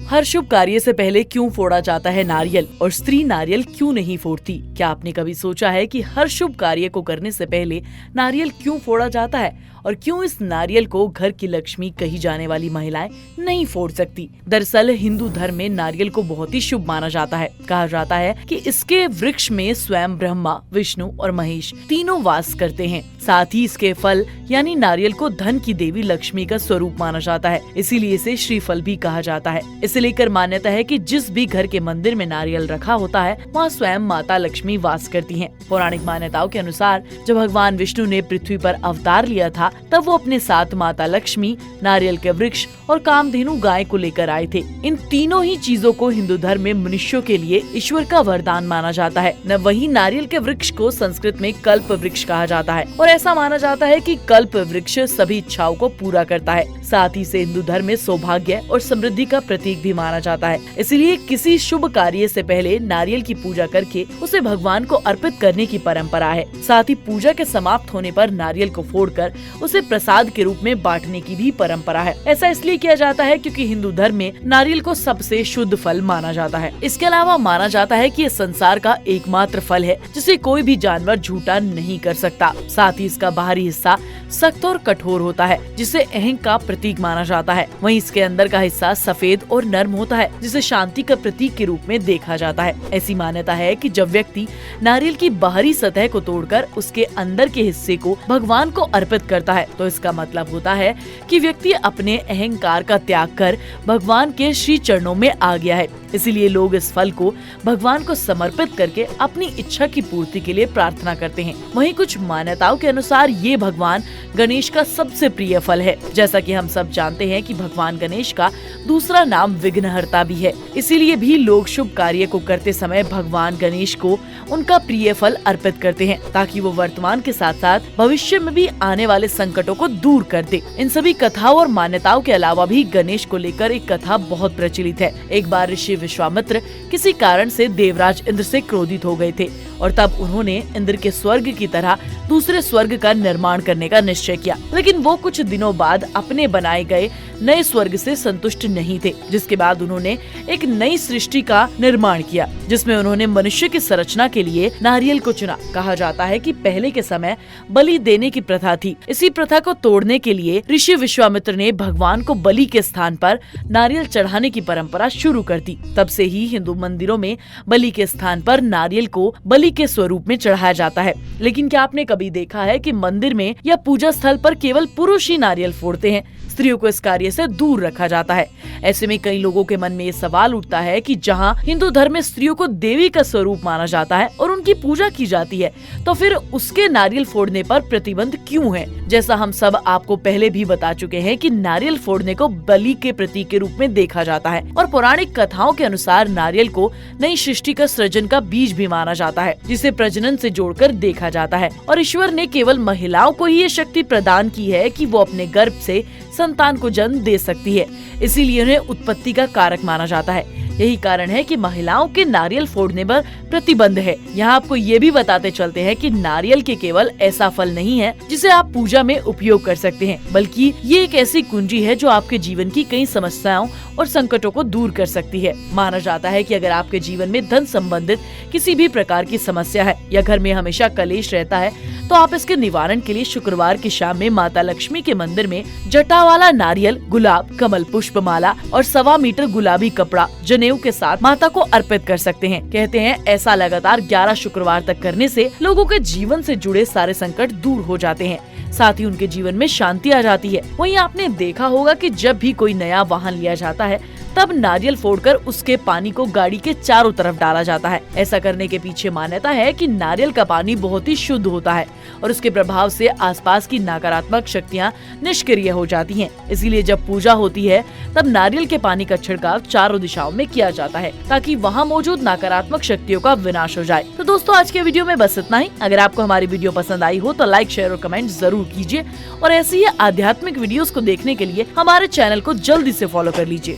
हर शुभ कार्य से पहले क्यों फोड़ा जाता है नारियल और स्त्री नारियल क्यों नहीं फोड़ती? क्या आपने कभी सोचा है कि हर शुभ कार्य को करने से पहले नारियल क्यों फोड़ा जाता है और क्यों इस नारियल को घर की लक्ष्मी कही जाने वाली महिलाएं नहीं फोड़ सकती? दरअसल हिंदू धर्म में नारियल को बहुत ही शुभ माना जाता है। कहा जाता है कि इसके वृक्ष में स्वयं ब्रह्मा, विष्णु और महेश तीनों वास करते हैं। साथ ही इसके फल यानी नारियल को धन की देवी लक्ष्मी का स्वरूप माना जाता है, इसीलिए इसे श्रीफल भी कहा जाता है। इसे लेकर मान्यता है कि जिस भी घर के मंदिर में नारियल रखा होता है वहाँ स्वयं माता लक्ष्मी वास करती हैं। पौराणिक मान्यताओं के अनुसार जब भगवान विष्णु ने पृथ्वी पर अवतार लिया था तब वो अपने साथ माता लक्ष्मी, नारियल के वृक्ष और कामधेनु गाय को लेकर आए थे। इन तीनों ही चीजों को हिंदू धर्म में मनुष्यों के लिए ईश्वर का वरदान माना जाता है। न वही नारियल के वृक्ष को संस्कृत में कल्प वृक्ष कहा जाता है और ऐसा माना जाता है कि कल्प वृक्ष सभी इच्छाओं को पूरा करता है। साथ ही से हिंदू धर्म में सौभाग्य और समृद्धि का प्रतीक भी माना जाता है। इसलिए किसी शुभ कार्य से पहले नारियल की पूजा करके उसे भगवान को अर्पित करने की परंपरा है। साथ ही पूजा के समाप्त होने पर नारियल को फोड़कर उसे प्रसाद के रूप में बांटने की भी परंपरा है। ऐसा इसलिए किया जाता है क्योंकि हिंदू धर्म में नारियल को सबसे शुद्ध फल माना जाता है। इसके अलावा माना जाता है कि ये संसार का एकमात्र फल है जिसे कोई भी जानवर झूठा नहीं कर सकता। साथ ही इसका बाहरी हिस्सा सख्त और कठोर होता है जिसे अहंकार का प्रतीक माना जाता है। वहीं इसके अंदर का हिस्सा सफेद और नर्म होता है जिसे शांति का प्रतीक के रूप में देखा जाता है। ऐसी मान्यता है कि जब व्यक्ति नारियल की बाहरी सतह को तोड़कर उसके अंदर के हिस्से को भगवान को अर्पित करता है तो इसका मतलब होता है कि व्यक्ति अपने अहंकार का त्याग कर भगवान के श्री चरणों में आ गया है। इसीलिए लोग इस फल को भगवान को समर्पित करके अपनी इच्छा की पूर्ति के लिए प्रार्थना करते हैं। वहीं कुछ मान्यताओं के अनुसार ये भगवान गणेश का सबसे प्रिय फल है। जैसा कि हम सब जानते हैं कि भगवान गणेश का दूसरा नाम विघ्नहर्ता भी है। इसीलिए भी लोग शुभ कार्य को करते समय भगवान गणेश को उनका प्रिय फल अर्पित करते हैं ताकि वो वर्तमान के साथ साथ भविष्य में भी आने वाले संकटों को दूर कर दे। इन सभी कथाओं और मान्यताओं के अलावा भी गणेश को लेकर एक कथा बहुत प्रचलित है। एक बार ऋषि विश्वामित्र किसी कारण से देवराज इंद्र से क्रोधित हो गए थे और तब उन्होंने इंद्र के स्वर्ग की तरह दूसरे स्वर्ग का निर्माण करने का निश्चय किया। लेकिन वो कुछ दिनों बाद अपने बनाए गए नए स्वर्ग से संतुष्ट नहीं थे, जिसके बाद उन्होंने एक नई सृष्टि का निर्माण किया जिसमें उन्होंने मनुष्य की संरचना के लिए नारियल को चुना। कहा जाता है कि पहले के समय बलि देने की प्रथा थी। इसी प्रथा को तोड़ने के लिए ऋषि विश्वामित्र ने भगवान को बलि के स्थान पर नारियल चढ़ाने की परंपरा शुरू कर दी। तब से ही हिंदू मंदिरों में बलि के स्थान पर नारियल को बलि के स्वरूप में चढ़ाया जाता है। लेकिन क्या आपने कभी देखा है कि मंदिर में या पूजा स्थल पर केवल पुरुष ही नारियल फोड़ते हैं? स्त्रियों को इस कार्य से दूर रखा जाता है। ऐसे में कई लोगों के मन में ये सवाल उठता है कि जहां हिंदू धर्म में स्त्रियों को देवी का स्वरूप माना जाता है और उनकी पूजा की जाती है तो फिर उसके नारियल फोड़ने पर प्रतिबंध क्यों है? जैसा हम सब आपको पहले भी बता चुके हैं कि नारियल फोड़ने को बलि के प्रतीक के रूप में देखा जाता है और पौराणिक कथाओं के अनुसार नारियल को नई सृष्टि का सृजन का बीज भी माना जाता है जिसे प्रजनन से जोड़कर देखा जाता है। और ईश्वर ने केवल महिलाओं को ही ये शक्ति प्रदान की है कि वो अपने गर्भ से संतान को जन्म दे सकती है, इसीलिए उन्हें उत्पत्ति का कारक माना जाता है। यही कारण है कि महिलाओं के नारियल फोड़ने पर प्रतिबंध है। यहाँ आपको ये भी बताते चलते हैं कि नारियल के केवल ऐसा फल नहीं है जिसे आप पूजा में उपयोग कर सकते हैं, बल्कि ये एक ऐसी कुंजी है जो आपके जीवन की कई समस्याओं और संकटों को दूर कर सकती है। माना जाता है कि अगर आपके जीवन में धन संबंधित किसी भी प्रकार की समस्या है या घर में हमेशा कलेश रहता है तो आप इसके निवारण के लिए शुक्रवार की शाम में माता लक्ष्मी के मंदिर में जटा वाला नारियल, गुलाब, कमल पुष्प माला और 1.25 मीटर गुलाबी कपड़ा जनेऊ के साथ माता को अर्पित कर सकते हैं। कहते हैं ऐसा लगातार 11 शुक्रवार तक करने से लोगों के जीवन से जुड़े सारे संकट दूर हो जाते हैं, साथ ही उनके जीवन में शांति आ जाती है। वहीं आपने देखा होगा कि जब भी कोई नया वाहन लिया जाता है तब नारियल फोड़कर उसके पानी को गाड़ी के चारों तरफ डाला जाता है। ऐसा करने के पीछे मान्यता है कि नारियल का पानी बहुत ही शुद्ध होता है और उसके प्रभाव से आसपास की नकारात्मक शक्तियां निष्क्रिय हो जाती हैं। इसीलिए जब पूजा होती है तब नारियल के पानी का छिड़काव चारों दिशाओं में किया जाता है ताकि वहाँ मौजूद नकारात्मक शक्तियों का विनाश हो जाए। तो दोस्तों आज के वीडियो में बस इतना ही। अगर आपको हमारी वीडियो पसंद आई हो तो लाइक, शेयर और कमेंट जरूर कीजिए और ऐसी ही आध्यात्मिक वीडियोस को देखने के लिए हमारे चैनल को जल्दी से फॉलो कर लीजिए।